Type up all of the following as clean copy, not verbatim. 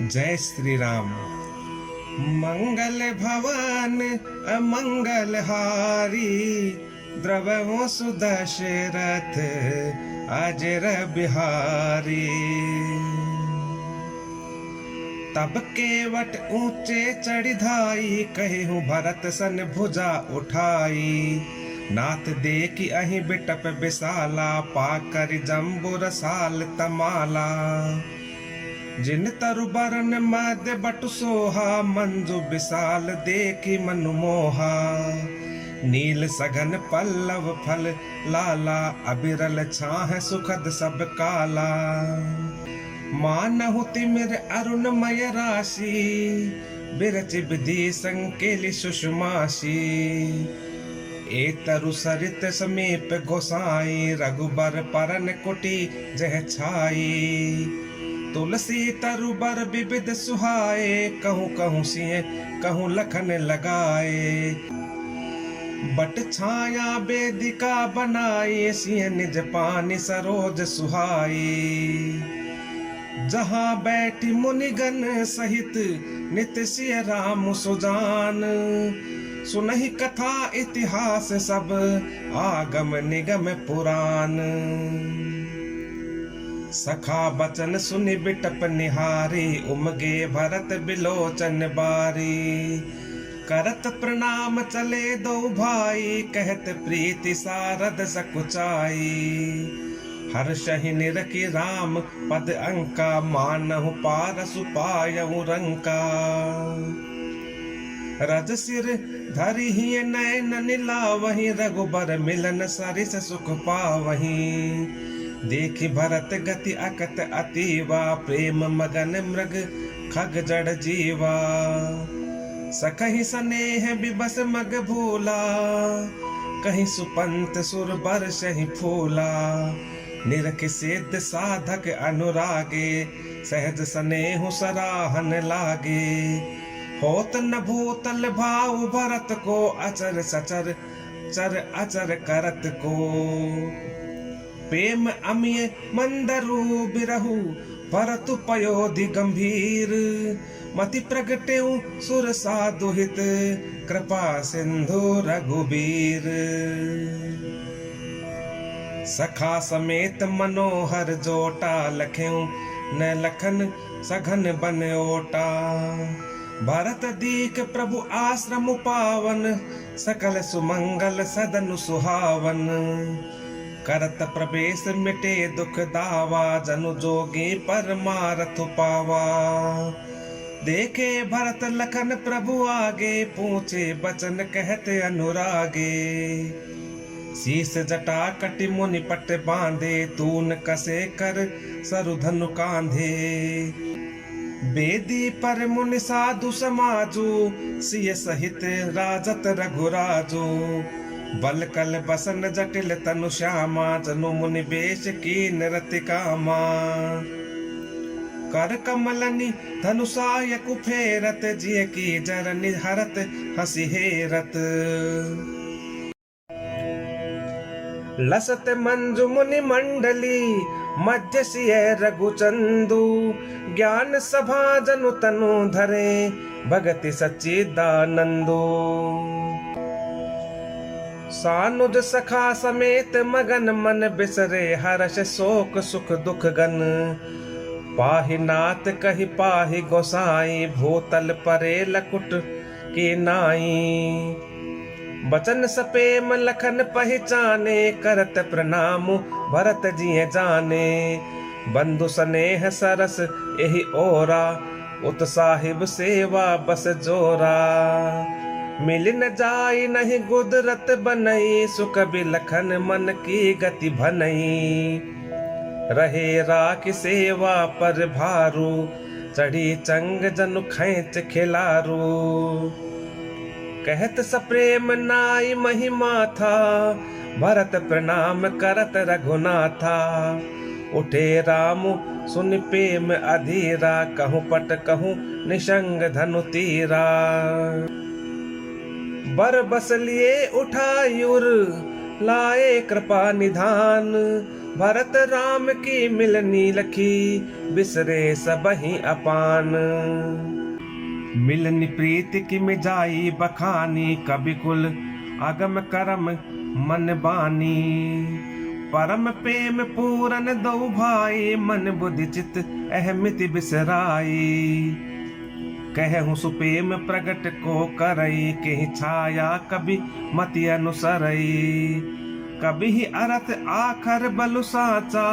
जय श्री राम। मंगल भवन अमंगल हारी, द्रवो सुदशरथ अजर बिहारी। तब केवट ऊंचे चढ़िधाई, कहूँ भरत सन भुजा उठाई। नाथ देखी अहि बिटप बिसाला, पाकर जम्बुर साल तमाला। जिन तरु बरन मध्य बटु सोहा, मंजु विशाल देखी मनु मोहा। नील सघन पल्लव फल लाला, अबिरल छाह सुखद सब काला। मानहु तिमिर अरुणमय राशि, बिरच विधि संकेलि सुषमासी। एतरु सरित समीप गोसाई, रघुबर परन कुटी जह छाई। तुलसी तरु बर विविध सुहाए, कहूँ कहूँ सिय कहूँ लखन लगाए। बट छाया वेदिका बनाए, सिय निज पानी सरोज सुहाई। जहाँ बैठी मुनिगण सहित, नित सिय राम सुजान। सुनहि कथा इतिहास सब, आगम निगम पुराण। सखा बचन सुनि बिटप निहारी, उमगे भरत बिलोचन बारी। करत प्रणाम चले दो भाई, कहत प्रीति सारद सकुचाई। हर्षहि निरखि राम पद अंका, मानहु पारसु पायहु रंका। रज सिर धरिहि नैन निलावहि, रघुबर मिलन सरिस सुख पावहि। देखि भरत गति अकत अतीवा, प्रेम मगन मृग खग जड़ जीवा। सखहि स्नेह बिबस मग भूला, कहीं सुपंत सुर बरसहि फूला। निरख सिद्ध साधक अनुरागे, सहज स्नेहु सराहन लागे। होत न भूतल भाव भरत को, अचर सचर चर अचर करत को। प्रेम अमिय मंदरु बिरहु, भरतु पयोधि गंभीर। मति प्रगटेउ सुर साधु हित, कृपा सिंधु रघुबीर। सखा समेत मनोहर जोटा, लखेउ न लखन सघन बन ओटा। भरत दीख प्रभु आश्रम पावन, सकल सुमंगल सदनु सुहावन। करत प्रवेश मिटे दुख दावा, जनु जोगी परमारथ पावा। देखे भरत लखन प्रभु आगे, पूछे बचन कहते अनुरागे। शीस जटा कटि मुनि पट बांधे, तून कसे कर सरु धनु कांधे। बेदी पर मुनि साधु समाजु, सिय सहित राजत रघुराजु। बल कल बसन जटिल तनु श्यामा, जनु मुनि बेश की नरति कामा। कर कमलनि धनुषाय कुफेरत, जिय की जरनि हरत हसी हेरत। लसत मंजु मुनि मंडली, मध्य सिय रघुचंदु। ज्ञान सभा जनु तनु धरे, भगति सच्चिदानंदु। सानुज सखा समेत मगन, मन बिसरे हर्ष शोक सुख दुख गन। पाहि नाथ कहि पाहि गोसाई, भूतल परे लकुट की नाई। बचन सपेम लखन पहचाने, करत प्रणाम भरत जिय जाने। बंधु स्नेह सरस एहि ओरा, उत साहिब सेवा बस जोरा। मिल न जाई नहीं गुदरत बनई, सुख बिलखन मन की गति भनई। रहे राखी सेवा पर भारू, चढ़ी चंग जनु खैच खिलारू। कहत सप्रेम नाई महिमा था, भरत प्रणाम करत रघुनाथा। उठे राम सुन प्रेम अधीरा, कहूँ पट कहूँ निशंग धनु तीरा। बर बस लिए उठायुर, लाए कृपा निधान। भरत राम की मिलनी लखी, बिसरे सबहि अपान। मिलनी प्रीत की मिजाई बखानी, कवि कुल अगम करम मन बानी। परम प्रेम पूरन दो भाई, मन बुद्धि चित अहमिति बिसराई। कहूँ सुप्रेम प्रगट को करई, कहीं छाया कभी मति अनुसरई। कभी ही अर्थ आखर बलु साचा,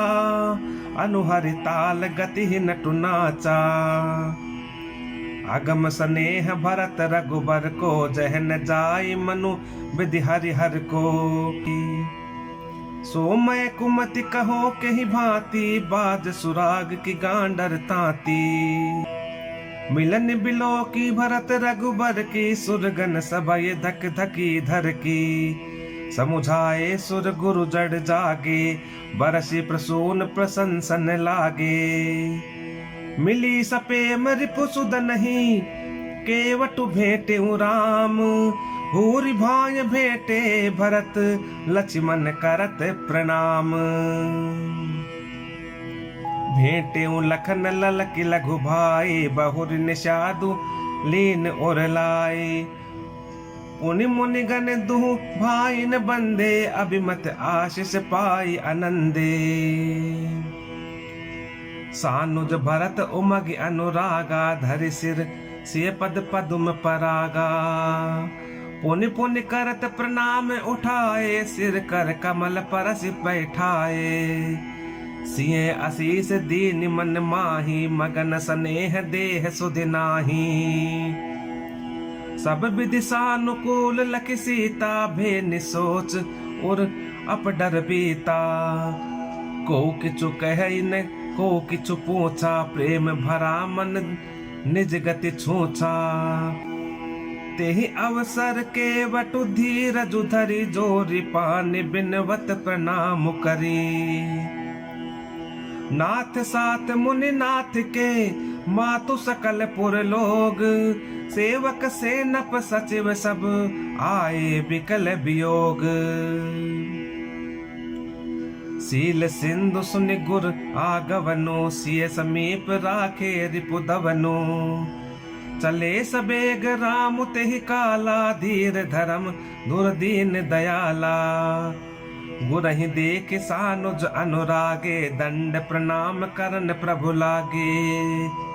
अनुहरि ताल गति ही नटु नाचा। अगम स्नेह भरत रघुबर को, जह न जाय मनु विधि हरिहर को। सो मैं कुमति कहो कही भांति, बाज सुराग की गांडर ताती। मिलन बिलो की भरत रघुबर की, सुरगन सभय धक धकी धर की। समुझाए सुर गुरु जड़ जागे, बरसी प्रसून प्रशंसन लागे। मिली सपेम रिपु सुध नहीं, केवटु भेटे राम। भूरि भाय भेटे भरत, लक्ष्मण करत प्रणाम। भेटे लखन ललकी लघु भाई, बहुर निषादु लीन और लाए। पुनि मुनि गण दुहु भाई न बंदे, अभिमत आशीष पाई आनंदे। सानुज भरत उमग अनुरागा, धरि सिर सिय पद पदुम परागा। पुनि पुनि करत प्रणाम उठाए, सिर कर कमल परस बैठाए। सिय आशीष दीन मन माही, मगन स्नेह देह सुधि नाही। सब विधि सानुकूल लखि सीता, भे निसोच और अपडर बीता। को किछु कहे न को किछु पूछा, प्रेम भरा मन निज गति छूछा। तेहि अवसर के वटु धीरजु धरि, जोरि पानि बिनवत प्रणाम करी। नाथ साथ मुनि नाथ के, मातु सकल पुर लोग। सेवक सेनप सचिव सब, आए बिकल वियोग। सील सिंधु सुनि गुर आगवनो, सिय समीप राखे रिपु दवनो। चले सबेग राम तेहि काला, धीर धर्म दुर्दीन दयाला। गुरहि देख सानुज अनुरागे, दंड प्रणाम करन प्रभु लागे।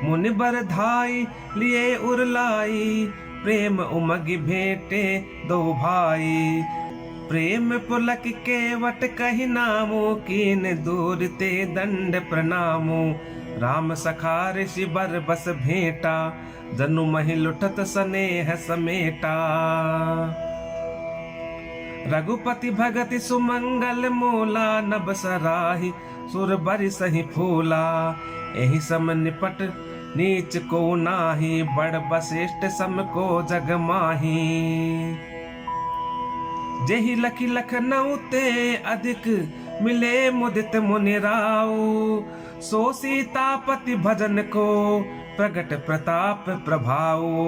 मुनि बर धाई लिए उरलाई, प्रेम उमग भेटे दो भाई। प्रेम पुलक केवट कहि नामो, कीन दूर ते दंड प्रणामो। राम सखा ऋषि बर बस भेंटा, जनु महि लुठत स्नेह समेटा। रघुपति भगति सुमंगल मूला, नभ सराहि सुर बरि सहि फूला। एहि सम निपट नीच को नाही, बड़ वशिष्ठ सम को जग माही। जेहि लखि लखनऊ ते अधिक, मिले मुदित मुनि राऊ। सो सीतापति भजन को, प्रगट प्रताप प्रभाऊ।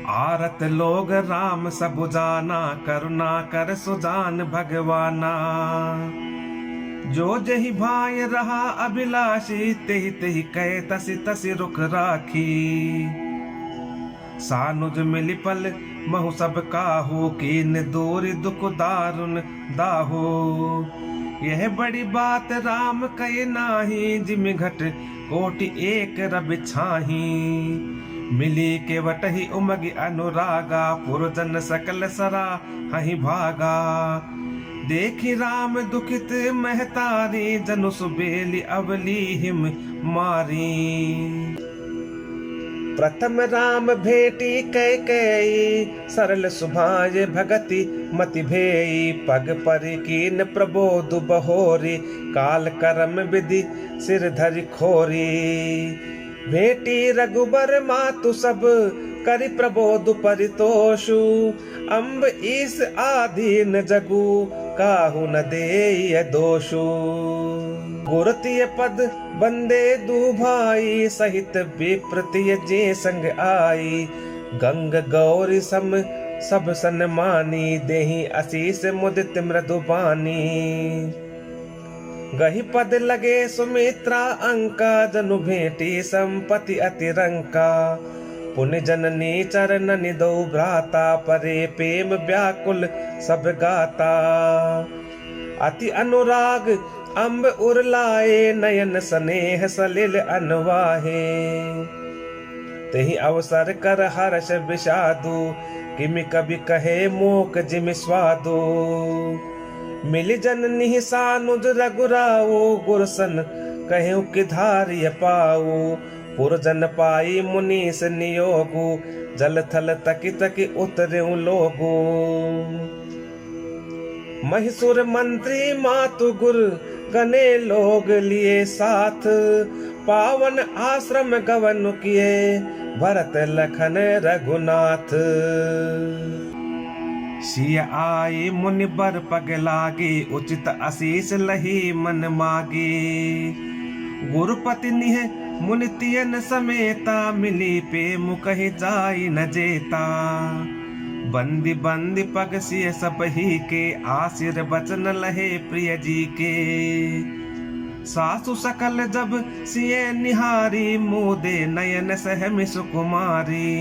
आरत लोग राम सबु जाना, करुणा कर सुजान भगवाना। जो जहि भाय रहा अभिलाषी, तेहि तेहि कहे तसि तसि रुख राखी। सानुज मिलि पल महु सब काहू, कीन दूरि दुख दारुन दाहू। यह बड़ी बात राम कहे नाही, जिमि घट कोटि एक रवि छाही। मिली के वटहि उमगि अनुरागा, पुरजन सकल सरा हहि भागा। देखि राम दुखित महतारी, जनु सुबेली अवली हिम मारी। प्रथम राम भेटी कैकेयी, सरल सुभाय भगति मति भेई। पग पर कीन प्रबोध बहोरी, काल करम विधि सिर धरि खोरी। भेटी रघुबर मातु सब, करि प्रबोध परितोषु। अम्ब ईस आधीन जगु, काहू न देय दोषु। गुरतिय पद बंदे दु भाई, सहित विप्रतिय जे संग आई। गंग गौरी सम सब सन्मानी, देहि आशीष मुदित मृदुबानी। गहि पद लगे सुमित्रा अंका, जनु भेटी संपत्ति अतिरंका। पुण्य जननी चरणनि दो भ्राता, परे प्रेम व्याकुल सब गाता। अति अनुराग अम्ब उरलाए, नयन स्नेह सलिल अनवाहे। तेहि अवसर कर हर्ष विषादु, किमि कवि कहे मोक जिमि स्वादु। मिल जननी सानुज रघुराओ, गुरसन कहूँ कि धार्य पाओ। पुरजन पाई मुनीस नियोगु, जल थल तकी तकी उतरेऊ लोगु। महिषुर मंत्री मातु गुर, गने लोग लिए साथ। पावन आश्रम गवन किए, भरत लखन रघुनाथ। सिय आए मुनि बर पग लागे, उचित आशीष लही मन मागे। गुरुपति निह मुनि तियन समेता, मिली प्रेम कहि जाई न जेता। बंदी बंदी पग सिय सब ही के, आशीर बचन लहे प्रिय जी के। सासु सकल जब सिय निहारी, मोदे नयन सहमि सुकुमारी।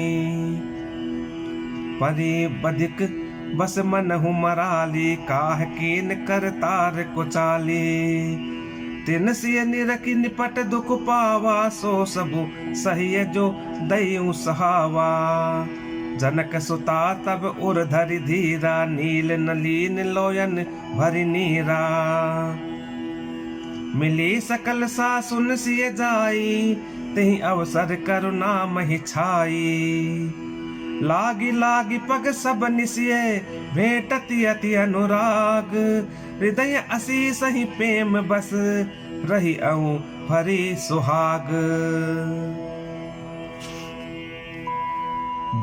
परि बधिक बस मनहु मराली, काह कीन कर तार कुचाली। तिन सिय निरखि निपट दुख पावा, सो सबु सहिय जो दयु सहावा। जनक सुता तब उर धरि धीरा, नील नलीन लोयन भरि नीरा। मिली सकल सासुन सिय जाई, तेहि अवसर करुणा महि छाई। लागी लागी पग सब निसिय, भेटति अति अनुराग। हृदय असीस ही प्रेम बस, रही अऊं भरी सुहाग।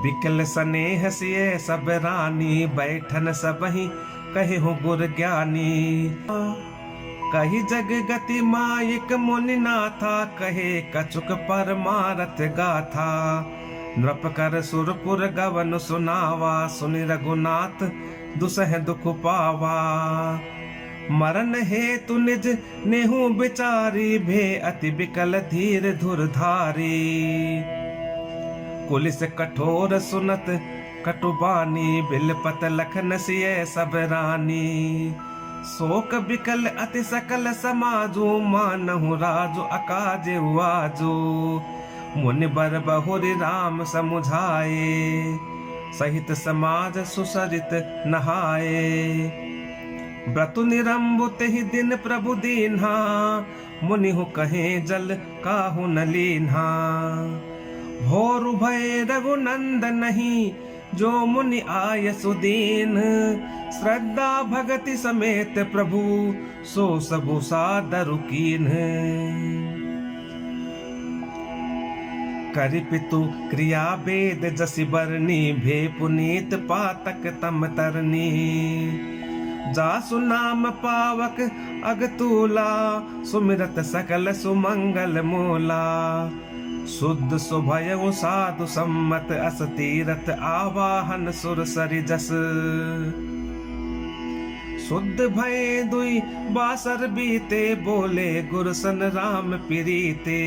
बिकल स्नेह सिय सब रानी, बैठन सबहि कहु गुर ज्ञानी। कही जग गति मायिक मुनि नाथा, कहे कछुक परमारथ गाथा। नृप कर सुरपुर गवन सुनावा, सुनि रघुनाथ दुसह दुख पावा। मरण हेतु निज नेहु बिचारी, भे अति बिकल धीर धुरधारी। कुलिस कठोर सुनत कटुबानी, बिलपत लखन सिय सब रानी। शोक बिकल अति सकल समाजो, मानहु राजु अकाजे आजो। मुनि बर बहुरि राम समुझाए, सहित समाज सुसरित नहाए। व्रतु निरंबु तेहि दिन प्रभु दीन्हा, मुनिहु कहे जल काहु न लीन्हा। भोरु भय रघुनंदनहि, जो मुनि आय सुदीन। श्रद्धा भगति समेत प्रभु, सो सबु सादरु कीन्ह। करि पितु क्रिया वेद जसि बरनी, भे पुनीत पातक तम तरनी। जासु नाम पावक अगतूला, सुमिरत सकल सुमंगल मूला। शुद्ध सुभयउ साधु सम्मत, अस तीरथ आवाहन सुर सरि जस। शुद्ध भय दुई बासर बीते, बोले गुरसन राम प्रीते।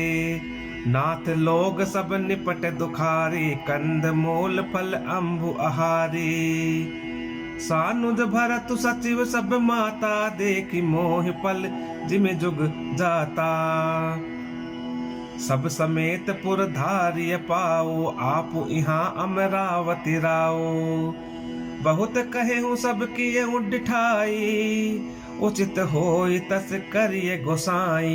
नाथ लोग सब निपट दुखारी, कंद मूल फल अम्बु आहारी। सानुज भरतु सचिव सब माता, देखि मोहि पल जिमि जुग जाता। सब समेत पुर धार्य पाओ, आपु इहाँ अमरावती राओ। बहुत कहेहु सब किएहु डिठाई, उचित होई तस करिए गोसाई।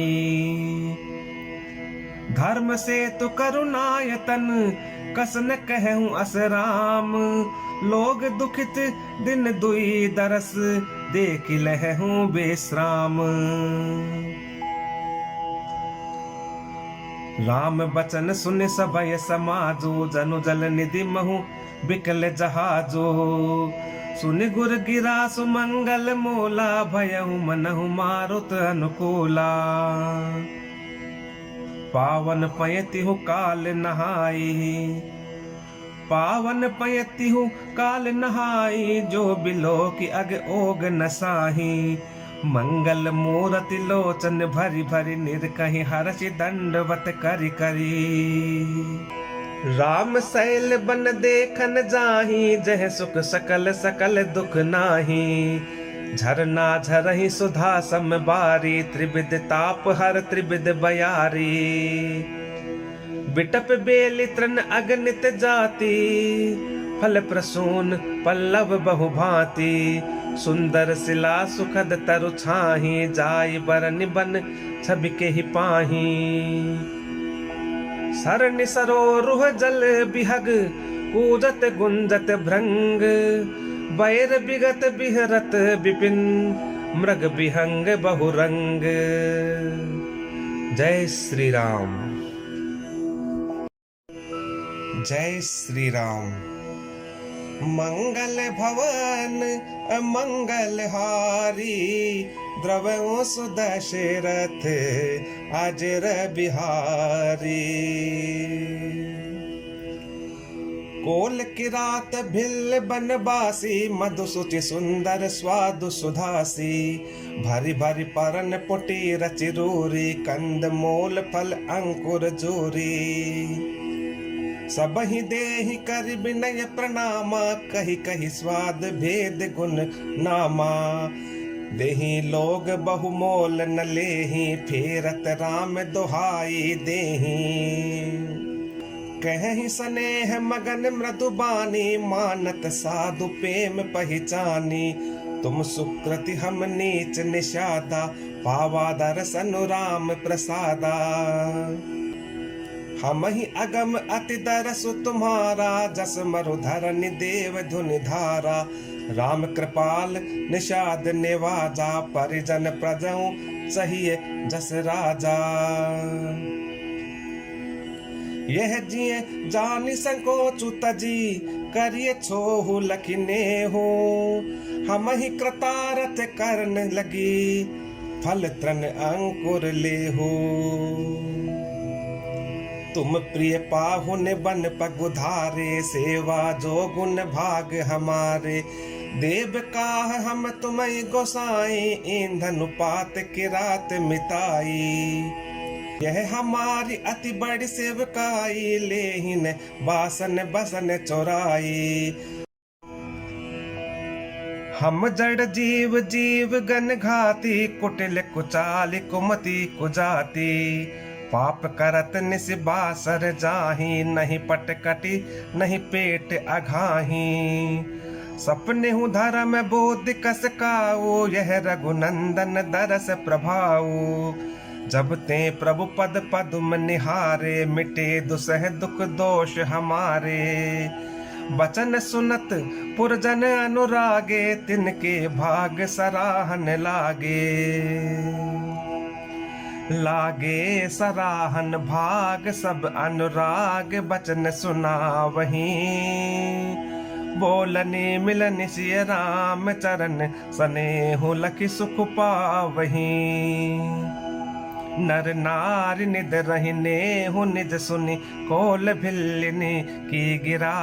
धर्म से तु करुणायतन, कसन कहूँ असराम। लोग दुखित दिन दुई दरस, देख लहूँ बेश्राम। राम बचन सुन सबय समाजो, जनु जल निधि महु बिकल जहाजो। सुनि गुर गिरा सुमंगल मोला, भयहु मनहु मारुत अनुकूला। पावन पयतिहु काल नहाई, पावन पयतिहु काल नहाई, जो बिलो की अग ओग नसाही। मंगल मूरति लोचन भरी भरी, निरकहि हर्षि दंडवत करि करी। राम सैल बन देखन जाही, जह सुख सकल सकल दुख नाही। झरना झरहि सुधा सम बारी, त्रिविध ताप हर त्रिविध बयारी। बिटप बेली तृण अगणित जाति, फल प्रसून पल्लव बहु भांति। सुंदर शिला सुखद तरु छाही, जाय बरन बन छवि के ही पाही। सरनि सरोरुह जल बिहग, कूजत गुंजत भृंग। बैर बिगत बिहरत विपिन, मृग विहंग बहुरंग। जय श्री राम। जय श्री राम। मंगल भवन मंगल हारी, द्रवो सुदशरथ अजर बिहारी। कोल किरात भिल बनबासी, मधुसुचि सुंदर स्वादु सुधासी। भरी भरी परन पुटी रचिरूरी, कंद मोल फल अंकुर जूरी। सबहि देहि कर विनय प्रणामा, कहि कहि स्वाद भेद गुण नामा। देहि लोग बहुमोल न लेहि, फेरत राम दुहाई देहि। कहि स्नेह मगन मृदुबानी, मानत साधु प्रेम पहिचानी। तुम सुकृति हम नीच निषादा, पावा दर्शन राम प्रसादा। हम ही अगम अति दरसु तुम्हारा, जस मरुधरनि देव धुनि धारा। राम कृपाल निषाद निवाजा, परिजन प्रजऊ सहिए जस राजा। यह जिये जानि संकोचु तजी, करिए छोहु लखिने हो। हम ही कृतारथ करन लगी, फल तृण अंकुर ले हो। तुम प्रिय पाहुन बन पगुधारे, सेवा जो गुण भाग हमारे। देव काह हम तुम्हें गोसाई, ईंधन पात किरात मिताई। यह हमारी अति बड़ी सेवकाई, लेहिन बासन बसन चोराई। हम जड़ जीव जीव गन घाती, कुटिल कुचाल कुमति कुजाति। पाप करत निस बासर जाही, नहीं पटकटी नहीं पेट अघाही। सपने हूँ धर्म बोध कस काओ, यह रघुनंदन दरस प्रभाओ। जब ते प्रभु पद पदुम निहारे, मिटे दुसह दुख दोष हमारे। बचन सुनत पुरजन अनुरागे, तिनके भाग सराहन लागे सराहन भाग। सब अनुराग बचन सुना वहीं, बोलने मिलन सिय राम चरण। स्नेहु लखि सुख पावहीं, नर नारी निद रहने हूँ निज सुनि। कोल भिल्लिनी की गिरा,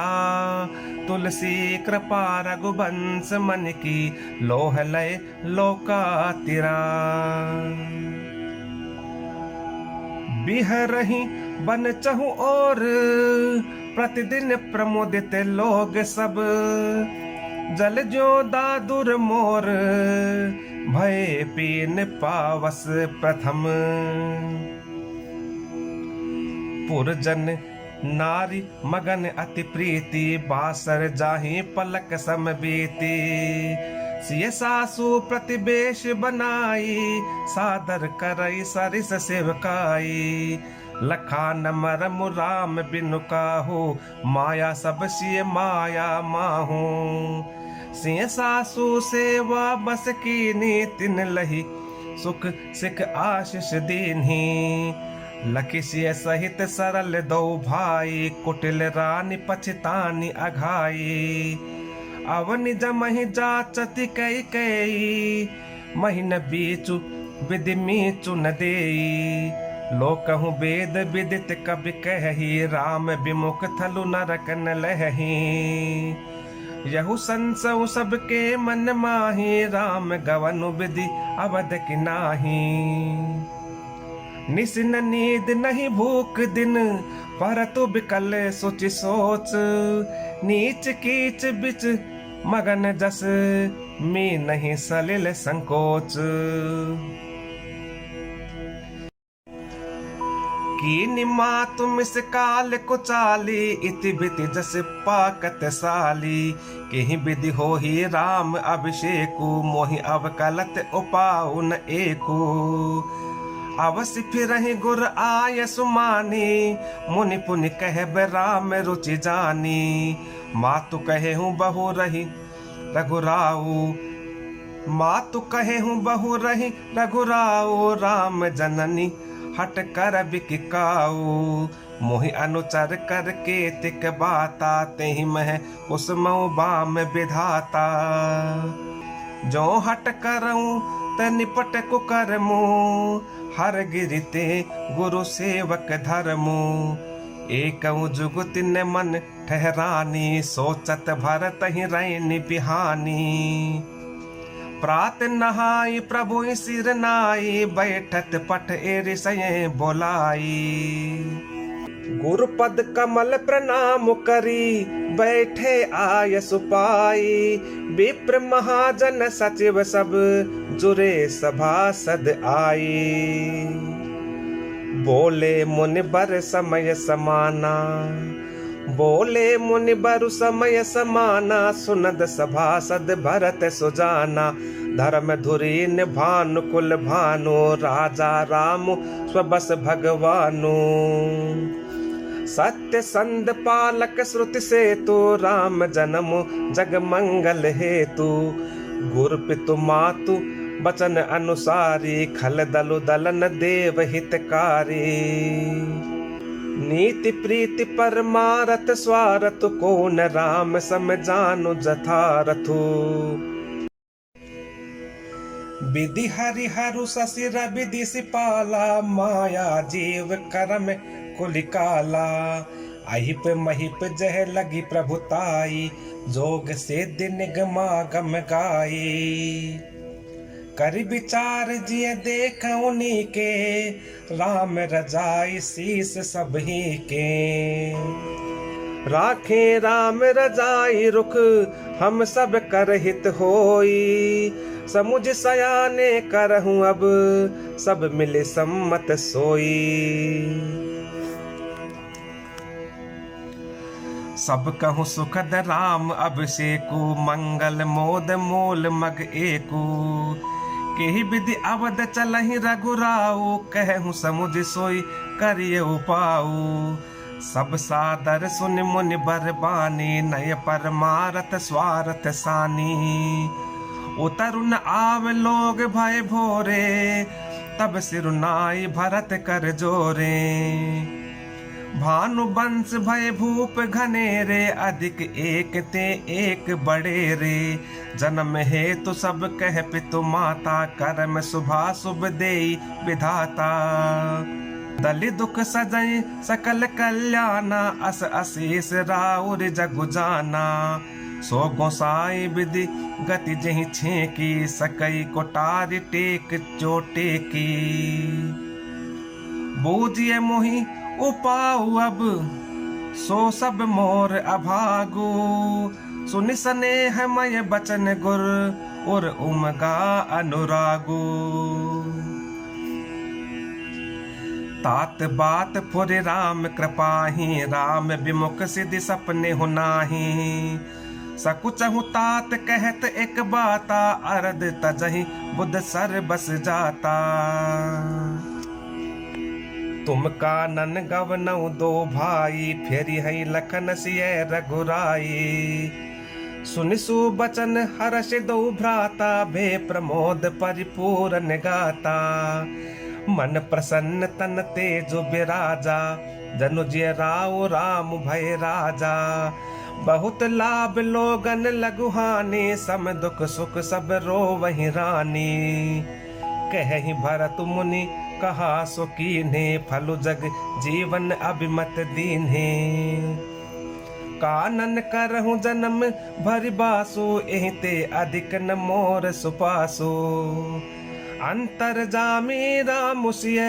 तुलसी कृपा रघुवंश मन की। लोह लय लोका तिरा, बिहरहि बन चहु और। प्रतिदिन प्रमोदित लोग सब, जल जो दादुर मोर। भय पीन पावस प्रथम, पुरजन नारी मगन अति प्रीति। बासर जाहि पलक सम बीती, सिय सासु प्रतिवेश बनाई। सादर करई सरिस सेवकाई, लखान मरम राम बिनु काहू। माया सब सिय माया माहू, सिय सासु सेवा बस कीनी। तिन लही सुख सिख आशीष दीन्ही, लखि सिय सहित सरल दो भाई। कुटिल रानी पछतानी अघाई, अवनि जमहि जाचति कई कई। महीन बीचु विधि मीचु न देई, लोकहु वेद विदित कबि कहि, राम विमुख थलु नरक न लहहि। यहु संसउ सबके मन माहि, राम गवनु विधि अवध कि नाही। निस न नींद नहीं भूख दिन, परतु बिकल सोच सोच। नीच कीच बिच मगन जस, मी नहीं सलिल संकोच। कीनि मातु मिस काल कुचाली, इति बिति जस पाकत साली। केहि विधि होहि राम अभिषेकु, मोहि अवकलत उपाउ न एकु। अवसि फिरहि गुर आय सुमानी, मुनि पुनि कहब राम रुचि जानी। मातु कहे हूँ बहु रही रघुराऊ, मातु कहे हूँ बहु रही रघुराऊ। राम जननी हट कर बिकाऊ, मोहि अनुचर कर के तिक बाता। तेहि मह कुसमऊ बाम विधाता, जो हट करऊं त निपट कुकरमु। हर गिरिते गुरु सेवक धर्मु, एकऊ जुगुत न मन ठहरानी। सोचत भरत ही रैन बिहानी, प्रात नहाई प्रभु सिर नाई। बैठत पट ऋषय बोलाई, गुरुपद कमल प्रणाम करी। बैठे आय सुपाई, विप्र महाजन सचिव सब जुरे सभासद आई। बोले मुनि बर समय समाना, बोले मुनि बरु समय समाना। सुनद सभासद भरत सुजाना, धर्म धुरी भानु कुल भानु। राजा राम स्वबस भगवानु, सत्य संद पालक श्रुति सेतु। राम जन्म जग मंगल हेतु, गुरु पितु मातु बचन अनुसारी। खल दलु दलन देव हितकारी, नीति प्रीति परमारथ स्वारथ। को न राम सम जानु जथारथु, विधि हरिहरु ससिर विधि सिपाला। माया जीव करम कुलिकाला, अहिप महिप जह लगी प्रभुताई। जोग से निगमा गम गाई, कर विचार जिय देख उन्हीं के। राम रजाई शीस सबही के, राखे राम रजाई रुख। हम सब कर हित होई, समुझ सयाने करहूं अब। सब मिले सम्मत सोई, सब कहूँ सुखद राम अभिषेकु। मंगल मोद मूल मग एकु, केहि विधि अवध चलहि रघुराऊ। कहूँ समुझ सोई करिय उपाऊ, सब सादर सुन मुनि बरबानी। नय परमारथ स्वार्थ सानी, उतरु न आव लोग भय भोरे। तब सिरुनाई भरत कर जोरे, भानु बंश भय भूप घनेरे। अधिक एक ते एक बड़े रे, जन्म हेतु सब कह पितु माता। कर्म शुभा शुभ देई विधाता, दलि दुख सजई सकल कल्याणा। अस अशीष राउर जगु जाना, सो गोसाई विधि गति जहि छेकी। सकई कोटारी टेक चोटे की, बूझिए मोहि उपाऊ अब। सो सब मोर अभागु, सुनि स्नेह मय बचन गुर। और उमगा अनुरागु, तात बात फुर राम कृपाही। राम विमुख सिद्धि सपने हो नाही, सकुचहु तात कहत एक बाता। अरद तजहि बुध सर बस जाता, तुम कानन गवनऊ दो भाई। फेरी है लखन सिय रघुराई, सुनि सुबचन हर्ष दो भ्राता। भे प्रमोद परिपूर्ण गाता, मन प्रसन्न तन तेजु बिराजा। जनुजिय राव राम भय राजा, बहुत लाभ लोगन लघुहानी। सम दुख सुख सब रो वही रानी, कहि भरत मुनि कहा सो कीन्हे, फलु जग जीवन अभिमत दीन्हे। कानन करहु जन्म भरि बासु, एहिते अधिक न मोर सुपासु। अंतर जामी राम सिय,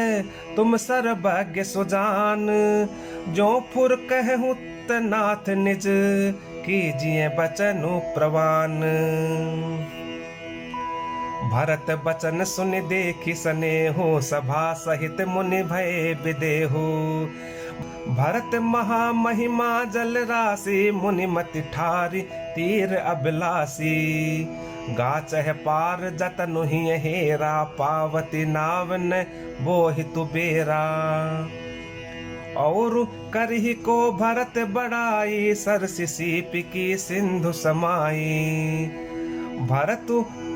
तुम सर्वज्ञ सुजान। जो फुर कहूँ नाथ निज, कीजिए बचनु प्रवान। भरत बचन सुन देखी स्नेहो, सभा सहित मुनि भय विदेहु। भरत महामहिमा जल राशि, मुनि मति ठारी तीर अभिलाषी। गाचह पार जतनु ही हेरा, पावती नाव न बोहितु बेरा। और करही को भरत बड़ाई, सरसि सीप की सिंधु समाई। भरत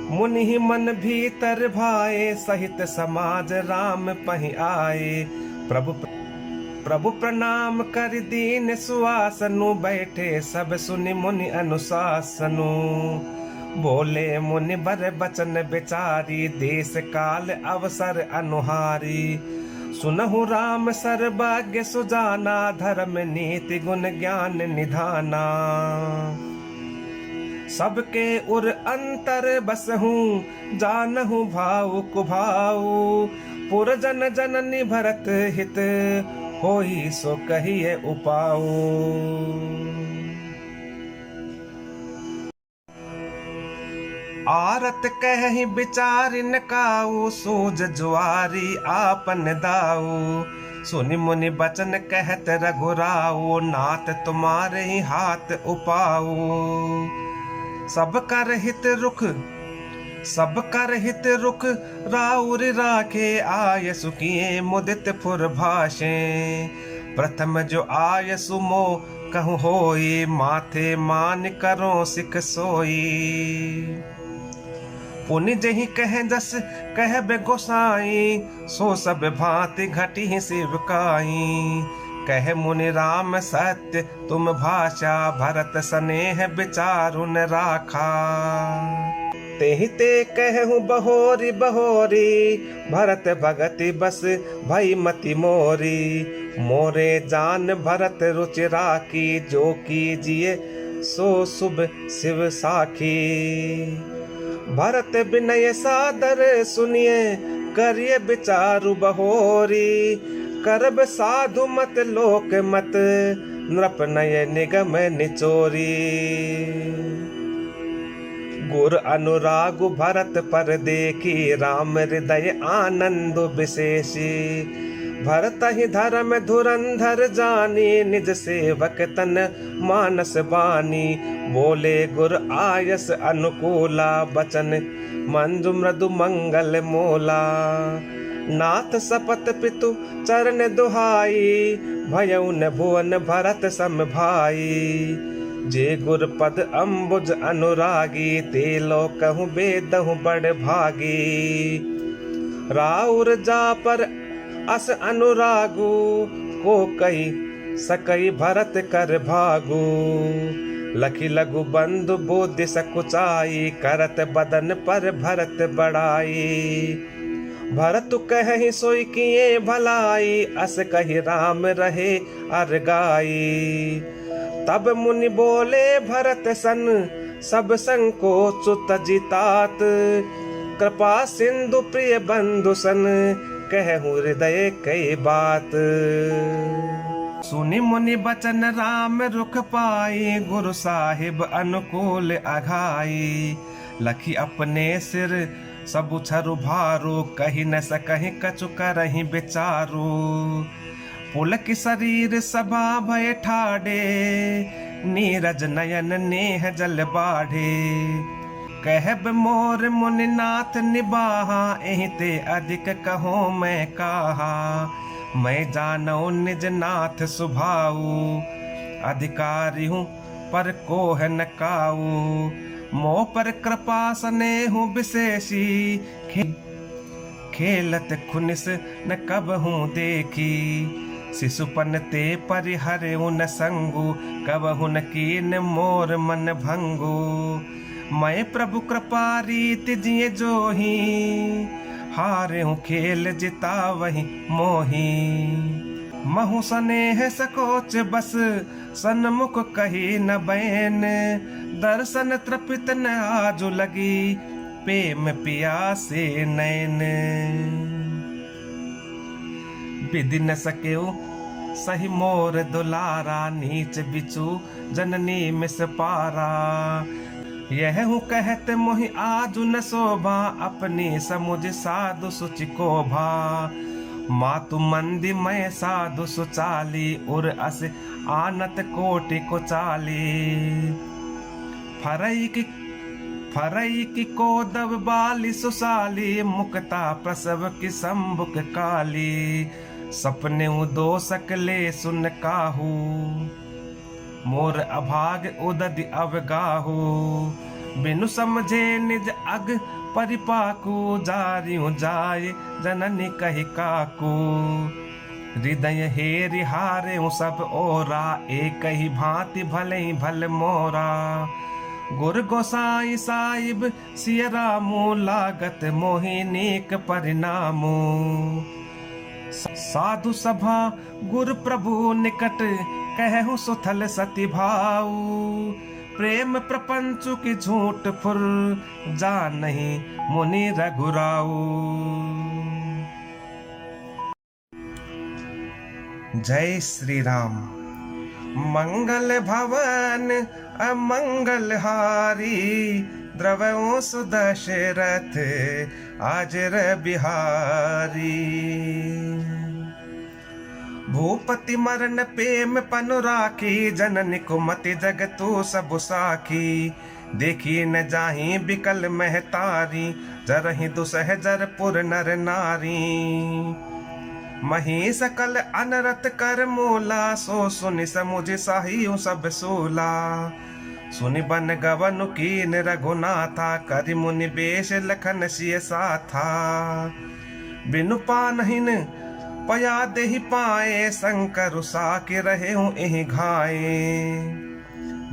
मुनि मन भीतर भाए, सहित समाज राम पहि आए। प्रभु प्रणाम कर दीन सुआसनु, बैठे सब सुनि मुनि अनुशासनु। बोले मुनि बर बचन बिचारी, देश काल अवसर अनुहारी। सुनहु राम सर्वज्ञ सुजाना, धर्म नीति गुण ज्ञान निधाना। सबके उर अंतर बसहूँ, जानहु भाव कुभाऊ। पुरजन जननी भरत हित, होई सो कहिए उपाऊ। आरत कहि विचारि न काऊ, सूझ जुआरी आपन दाऊ। सुनि मुनि बचन कहत रघुराऊ, नाथ तुम्हारे ही हाथ उपाऊ। सब कर हित रुख राउर राखे, आय सुखिए मुदित फुर भाषे। प्रथम जो आय सुमो कहूँ होई, माथे मान करो सिख सोई। पुनि जही कह जस कह बे गोसाई, सो सब भांति घटी शिवकाई। कह मुनि राम सत्य तुम भाषा, भरत स्नेह विचारु न राखा। तेहि ते कहूँ बहोरी बहोरी, भरत भगति बस भई मति मोरी। मोरे जान भरत रुचि राखी, जो कीजिए सो शुभ शिव साखी। भरत विनय सादर सुनिए, करिए विचारु बहोरी। करब साधु मत लोक मत, नृप नय निगम निचोरी। गुर अनुराग भरत पर देखी, राम हृदय आनंद विशेषी। भरत ही धर्म धुरंधर जानी, निज सेवक तन मानस बानी। बोले गुर आयस अनुकूला, बचन मंजु मृदु मंगल मोला। नाथ सपत पितु चरण दुहाई, भयउ न भुवन भरत सम भाई। जे गुर पद अम्बुज अनुरागी, ते लोकहु बेदहु बड़ भागी। राउर जा पर अस अनुरागु, को कई सकई भरत कर भागु। लखी लघु बंधु बुद्धि सकुचाई, करत बदन पर भरत बड़ाई। भरत कहि सोई किए भलाई, अस कहि राम रहे अर गाई। तब मुनि बोले भरत सन, सब संकोच तजितात। कृपा सिंधु प्रिय बंधु सन, कहूँ हृदय कई बात। सुनि मुनि बचन राम रुख पाई, गुरु साहिब अनुकूल अघाई। लखी अपने सिर सब छरु भारो, कही न सकहि कछु करहि विचारो। पुलक शरीर सभा भय ठाडे, नीरज नयन नेह जल बाढ़े। कहब मोर मुनि नाथ निबाहा, एहिते अधिक कहो मैं काहा। मैं जानो निज नाथ सुभाऊ, अधिकारी हूँ पर कोह न काऊ। मोह पर कृपा स्नेहु विशेषी, खेलत खुनिस न कबहूँ देखी। शिशुपन ते परिहरे न संगु, कबहु न कीन मोर मन भंगु। मैं प्रभु कृपा रीति जिये जोही, हारे हूँ खेल जिता वही मोही। महु स्नेह सकोच बस सन्मुख कही न बैन, दर्शन तृपित न आजु लगी प्रेम पियासे नैन। विधि न सक्यो सही मोर दुलारा, नीच बिचू जननी मिस पारा। यह हूँ कहत मोहि आजु न शोभा, अपनी समुझ साधु सुचि को भा। मातु मंदी मैं साधु सुचाली, उर अस आनत कोटि को चाली। फरई की कोदव बाली सुसाली, मुक्ता प्रसव की संबुक काली। सपने दो सकले सुन काहू, मोर अभाग उदधि अवगाहू। बिनु समझे निज अग परिपाकू, जारियो जाय जननी कहि काकू। हृदय हेरि हारे सब ओरा, एक ही भांति भले भल मोरा। गुर गोसाई साहिब सिय रामू, लागत मोहि नेक परिणामू। साधु सभा गुरु प्रभु निकट, कहूँ सुथल सति भाऊ। प्रेम प्रपंचु की झूठ फुर, जान नहीं मुनि रघुराऊ। जय श्री राम। मंगल भवन अमंगल हारी, द्रवों सुदशरथ आजर बिहारी। भूपति मरण प्रेम पनु राखी, जननी कुमति जगतु सब साखी। देखी न जाही बिकल महतारी, जरहि दुसह जरपुर नर नारी। मही सकल अनरत कर मूला, सो सुनि समुझ साहियो सब सोला। सुनि बन गवन कीन रघुनाथा, करि मुनि बेश लखन सिय साथा। बिनु पानहिन पया देहि पाए, शंकर साके रहे हूँ एहि घाये।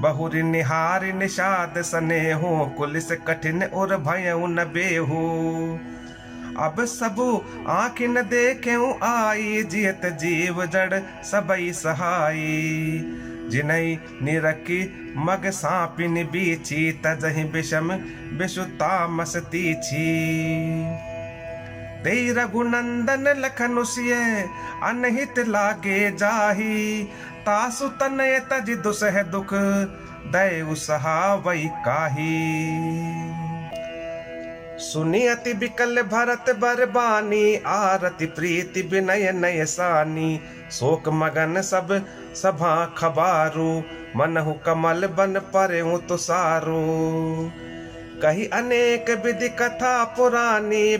बहुरि निहारि निषाद सनेहु, कुलिस कठिन उर भयउ न बेहू। अब सबु आँखि न देखेऊ आई, जियत जीव जड़ सबई सहाई। जिनई निरखी मग सापिन बीछी, तजहि विषम विषु तामस तीछी। ते रघुनंदन लखन सिय अनहित लागे जाही। तासु तनय तज दुसह दुख, दयु सहावई काही। सुनि अति बिकल भरत बरबानी, आरति प्रीति विनय नय सानी। शोक मगन सब सभा खबारू, मनहु कमल बन परेऊ तुसारू। कही अनेक विधि कथा पुरानी,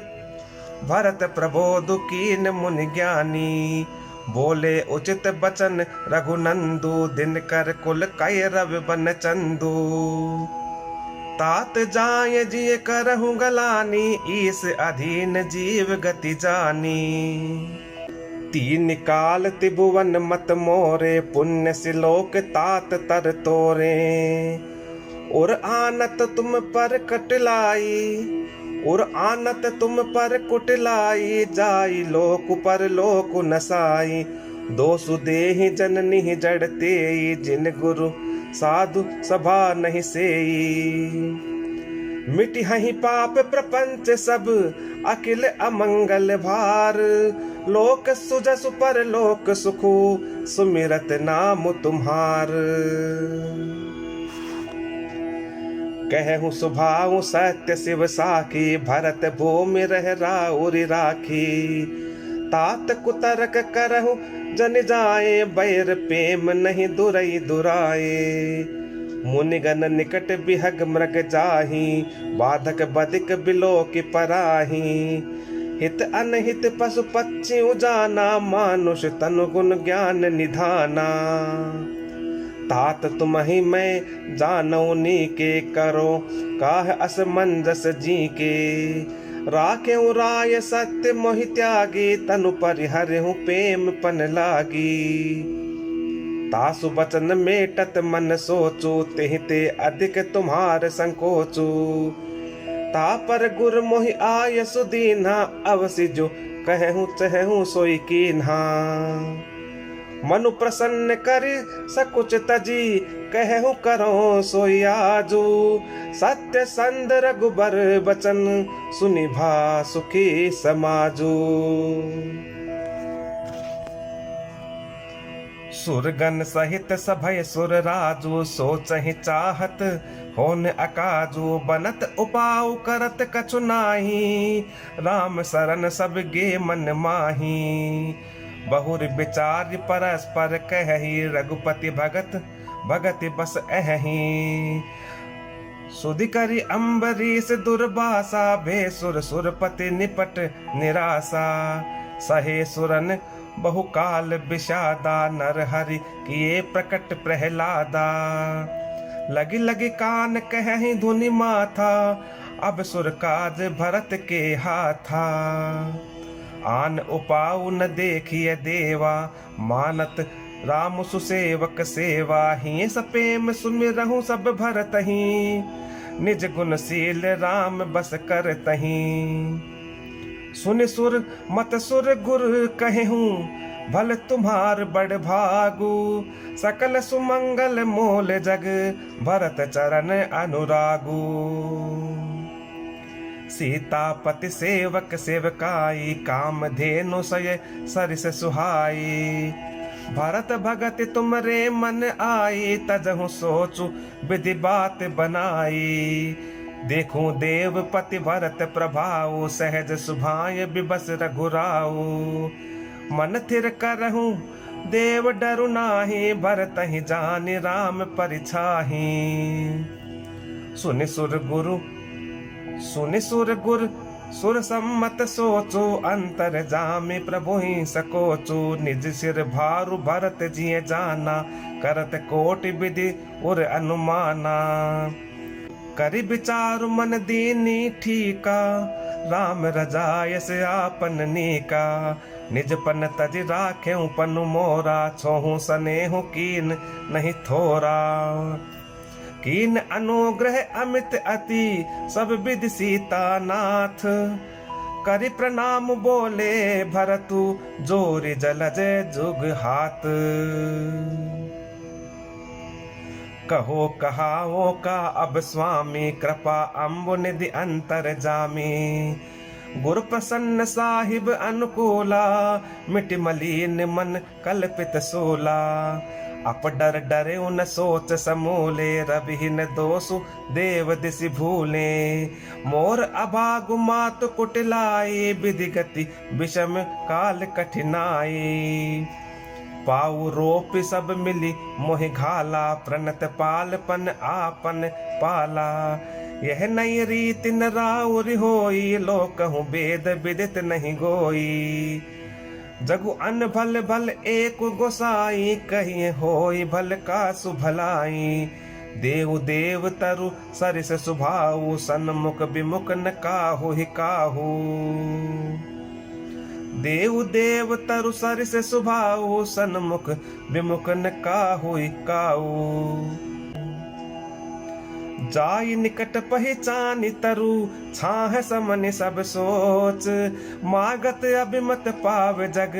भरत प्रबोध कीन मुनि ज्ञानी। बोले उचित बचन रघुनंदु, दिन कर कुल कै रवि बन चंदू। तात जाय जिय करहु गलानी, ईस अधीन जीव गति जानी। तीन काल त्रिभुवन मत मोरे, पुण्य सिलोक तात तर तोरे। और आनत तुम पर कटलाई, और आनत तुम पर कुटलाई। जाई लोक पर लोक नसाई, दोसु देहि जननी जड़ते। जिन गुरु साधु सभा नहीं सेई, मिटि हहि पाप प्रपंच सब अखिल अमंगल भार। लोक सुजसु पर लोक सुखु, सुमिरत नाम तुम्हार। कहूँ सुभाऊ सत्य शिव साखी, भरत भूमि रह राउरि राखी। तात कुतरक करहु जन जाए, बैर प्रेम नहीं दुरई दुराए। मुनिगण निकट बिहग मृग जाही, बाधक बदिक बिलोक पराही। हित अनहित पशु पक्षी उजाना, मानुष तनु गुण ज्ञान निधाना। तात तुम्हि मैं जानौ नीके, करो काह असमंजस जी के। राखें राय सत्य मोहि त्यागी, तनु परिहरहु प्रेम पन लागी। तासु बचन मेटत मन सोचू, तेहि ते अधिक तुम्हार संकोचू। तापर गुर मोहि आय सुदीना, अवसि जो कहूँ चहूँ सोई कीन्हा। मनु प्रसन्न कर सकुच तजी, कहूँ करो सोई आजू। सत्य संद रघुबर बचन, सुनि भा सुखी समाजू। सुरगन सहित सभय सुर राजू, सोचहि चाहत होन अकाजू। बनत उपाउ करत कछु नाही, राम शरण सब गे मन माही। बहुर विचार परस्पर कहहि, रघुपति भगत भगति बस अहहि। सुधि करि अम्बरीश दुर्वासा, भेसुर सुरपति निपट निराशा। सहे सुरन बहुकाल विषादा, नरहरि किए प्रकट प्रहलादा। लगी लगी कान कहहि धुनि माथा, अब सुर काज भरत के हाथा। आन उपाउ न देखिए देवा, मानत राम सुसेवक सेवा। हिये सपेम सुमिरहु सब भरतहि, निज गुणशील राम बस करतहि। सुनि सुर मत सुर गुर कहूँ, भल तुम्हार बड़ भागु। सकल सुमंगल मोल जग, भरत चरण अनुरागु। सीतापति सेवक सेवकाई, काम धेनु सय सरिस सुहाई। भरत भगत तुमरे मन आई, तजहु सोचु विधि बात बनाई। देखूं देवपति भरत प्रभाऊ, सहज सुभाय बिबस रघुराऊ। मन थिर करहूं देव डरु नाही, भरत ही जानि राम परिछाही। सुनि सुर गुर सुर सम्मत सोचो, अंतर जामि प्रभु ही सकोचो। निज सिर भारु भरत जिय जाना, करत कोटि विधि उर अनुमाना। करि विचारु मन दीनी ठीका, राम रजाय से आपन नीका। निज पन तज राख्यु पनु मोरा, छोहु सनेहु कीन नहीं थोरा। कीन अनुग्रह अमित अति, सब विधि सीता नाथ। करि प्रणाम बोले भरतु, जोरि जलज जुग हाथ। कहो कहाओ का अब स्वामी, कृपा अम्बु निधि अंतर जामी। गुरु प्रसन्न साहिब अनुकूला, मिट मलिन मन कल्पित सोला। अप डर डरे उन सोच समूले, रविहीन दोषु देव दिसि भूले। मोर अभागु मातु कुटिलाई, विधि गति विषम काल कठिनाई। पाऊ रोप सब मिली मोहि घाला, प्रणत पालपन आपन पाला। यह नई रीति न राउर होई, लोकहु वेद विदित नहीं गोई। जगु अन भल भल एक गोसाई, कहिए होई भल कासु भलाई। देव देव तरु सरिस सुभाऊ, सन्मुख विमुख न काहु ही काहू। देव देव तरु सरिस सुभाऊ, सन्मुख विमुख न काहु ही काहू। जाई निकट पहचानी तरु, छाह समनि सब सोच। मागत अभिमत पाव जग,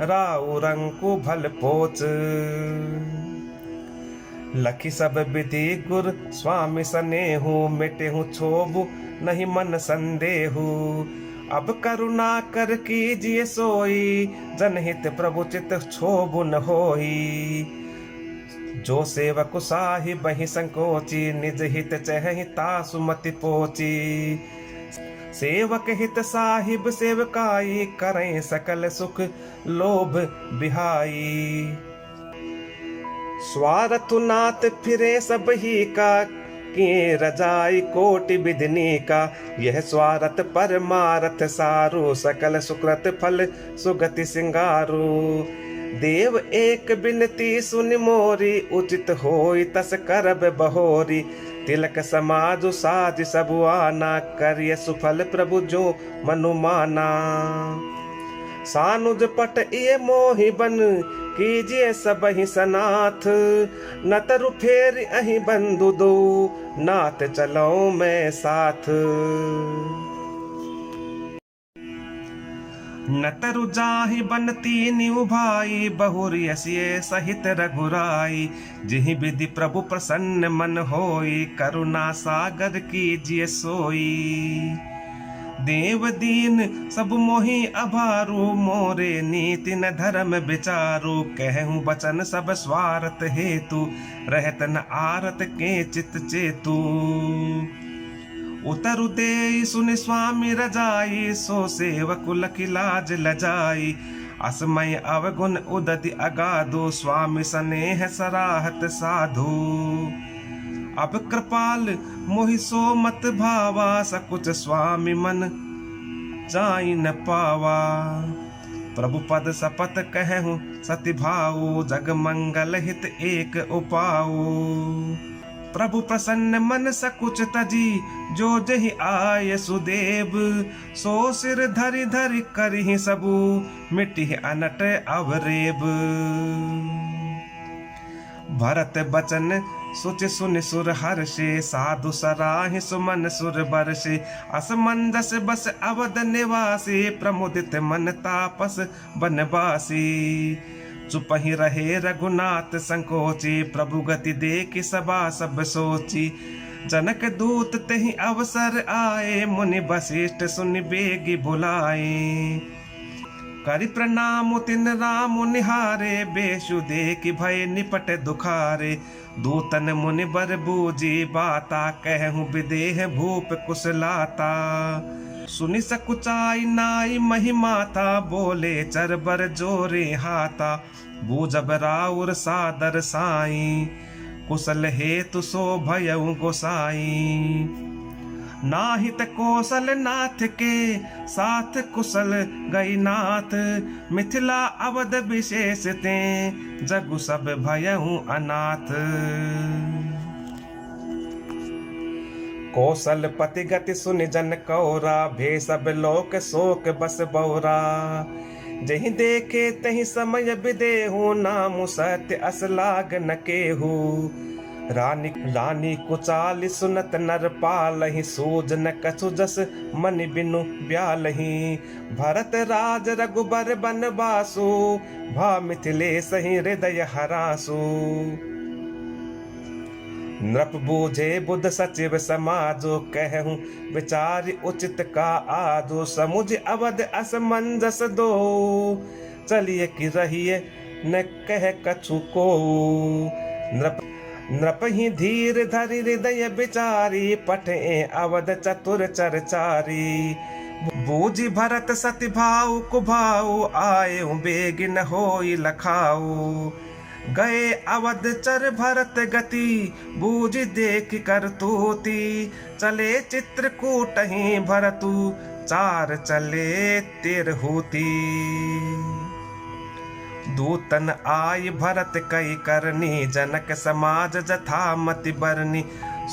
राउ रंकु भल पोच। लखी सब विधि गुर स्वामी सनेहु, मिटेहु क्षोभु नहीं मन संदेहु। अब करुणा कर कीजिए सोई, जनहित प्रभु चित क्षोभु न होई। जो सेवक साहिब ही संकोची, निज हित चहि तासु मति पोची। सेवक हित साहिब सेवकाई, करें सकल सुख लोभ बिहाई। स्वार्थ नाथ फिरे सब ही का, किए रजाई कोटि विधि का। यह स्वार्थ परमारथ सारू, सकल सुकृत फल सुगति सिंगारू। देव एक बिनती सुनि मोरी, उचित होई तस करब बहोरी। तिलक समाजु साज सबु आना, करिय सुफल प्रभु जो मनु माना। सानुज पट ये मोहि बन कीजिए सबहि सनाथ। न तरु फेर अहि बंधु दो नाथ चलो मैं साथ। न तरु जाहि बन तीनि उभाई बहुरि यसिए सहित रघुराई। जिहि विधि प्रभु प्रसन्न मन होई करुणा सागर कीजिए सोई। देव दीन सब मोहि अभारू मोरे नीति न धर्म विचारू। कहूँ बचन सब स्वार्थ हेतु रहत न आरत के चित चेतु। उतरु दे सुनि स्वामी रजाई सो सेवक लखि लाज लजाई। असमय अवगुण उदति अगाधो स्वामी स्नेह सराहत साधु। अब कृपाल मोहि सो मत भावा सकुच स्वामी मन जाई न पावा। प्रभु पद सपत कहूँ सति भाऊ जग मंगल हित एक उपाऊ। प्रभु प्रसन्न मन सकुच तजी जो जहि आय सुदेव। सो सिर धरि धरि करहि सबु मिटि अनट अवरेब। भरत बचन सुच सुन सुर हर्षे साधु सराहि सुमन सुर बरसे। असमंजस बस अवध निवासी प्रमुदित मन तापस बनवासी। चुप ही रहे रघुनाथ संकोची प्रभु गति देखि सभा सब सोची। जनक दूत तेहि अवसर आए मुनि वशिष्ठ सुनि बेगी बुलाए। करि प्रणाम तिन राम निहारे बेशु देखि भय निपट दुखारे। दूतन मुनि बर बूझी बाता कहूँ विदेह भूप कुशलाता। सुनि सकुचाई नाई महिमाता बोले चरबर जोरे हाथा। बूझब राउर सादर साई कुशल हेतु सो भयउ गोसाई। नाहित कौशल नाथ के साथ कुशल गई नाथ। मिथिला अवध विशेष ते जगु सब भयउ अनाथ। कौशल पति गति सुनि जन कौरा भे सब लोक शोक बस बौरा। जहि देखे तहि समय विदेहु नामु सत्य अस लाग न केहू। रानी कुचाल सुनत नर पालहि सूझ न कछु जस मन बिनु ब्यालहि। भरत राज रघुबर बनवासु भा मिथिलेश ही हृदय हरासु। नृप बूझे बुध सचिव समाजो कहूँ विचार उचित का आजो। समुझ अवध असमंजस दो चलिए कि रहिए न कह कछु को। नृप ही धीर धरि हृदय विचारी पठे अवध चतुर चरचारी। बूझि भरत सति भाऊ कुभाऊ आए बेगिन होई लखाऊ। गए अवध चर भरत गति बूझ देख कर तूती। चले चित्रकूट ही भरतु चार चले तिरहुती। दूतन आय भरत कई करनी जनक समाज जथा मति बरनी।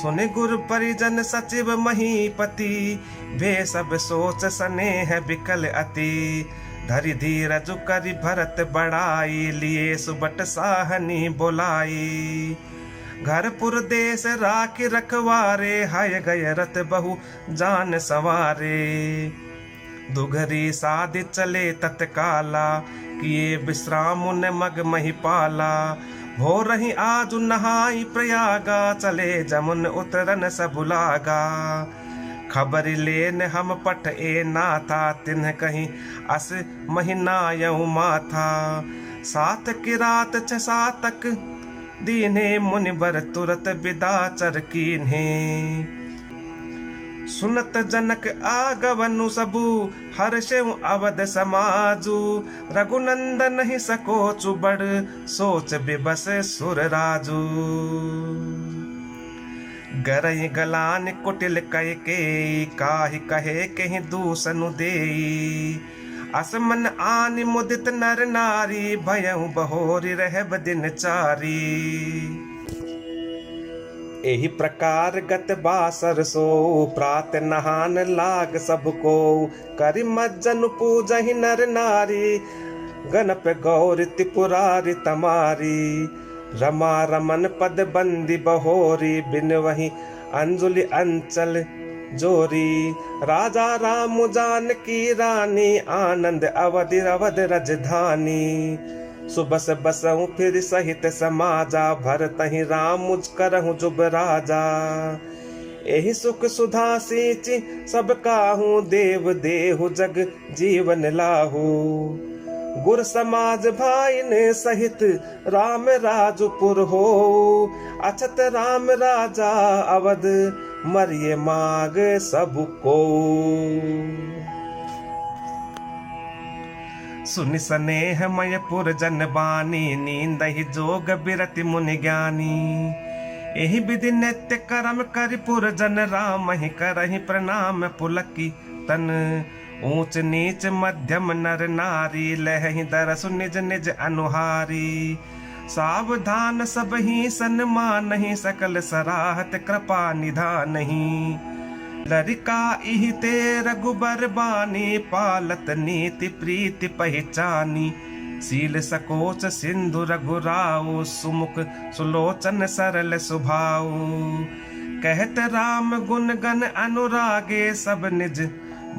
सुनि गुर परिजन सचिव महीपति भे सब सोच स्नेह बिकल अति। धरि धीरज करि भरत बड़ाई लिए सुबट साहनी बोलाई। घर पुर देश राखि रखवारे हाय गय रथ बहु जान सवारे। दुघरी साधि चले तत्काला किए विश्राम न मग महिपाला। हो रही आज नहाई प्रयागा चले जमुन उतरन सबुलागा। खबर लेन हम पठ ए नाथा तिन्ह कहीं अस महीना यऊ माथा। सात की रात छसा तक दीने मुनिबर तुरत विदा चर कीन्हे। सुनत जनक आगवनु सबु हर्षे अवध समाजु। रघुनंदन ही सकोचु बड़ सोच बिबस सुर राजू। गरई गलान कुटिल कय के काहि कहे कहीं दूसनु देई। असमन आनि मुदित नर नारी भयउ बहोरी रहब दिन चारी। एही प्रकार गत बासर सो प्रात नहान लाग सबको करि मज्जन पूजहि नर नारी गणप गौर त्रिपुरारी तमारी रमा रमन पद बंदी बहोरी बिन वही अंजुलि अंचल जोरी राजा राम जानकी रानी आनंद अवधि अवध राजधानी सुबस बसऊं फिर सहित समाजा भरतहि राम मुझ करहूं जुब राजा एहि सुख सुधा सींचि सब काहू देव देहु जग जीवन लाहू गुर समाज भाई ने सहित राम राजपुर हो अछत राम राजा अवध मरिये माग सबको सुनि स्नेह मय पुर जन बानी नींद ही जोग बिरति मुनि ज्ञानी एहि विधि नित्य कर्म करि पुर जन राम ही करहि प्रणाम पुलकी तन ऊंच नीच मध्यम नर नारी लहहि दरसु निज निज अनुहारी सावधान सब ही सन्मान ही सकल सराहत कृपा निधान ही लरिका इहि ते रघुबर बानी पालत नीति प्रीति पहचानी सील सकोच सिंधु रघुराऊ सुमुख सुलोचन सरल सुभाऊ कहत राम गुण गण अनुरागे सब निज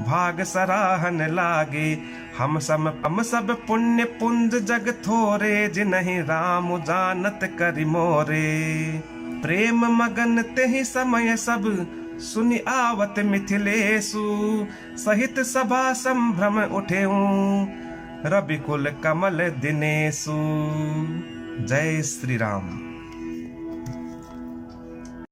भाग सराहन लागे हम सब पुण्य पुंज जग थोरे जिन्हि राम जानत करि मोरे प्रेम मगन तेहि समय सब सुनि आवत मिथिलेशु सहित सभा संभ्रम उठेऊं रवि कुल कमल दिनेशु। जय श्री राम।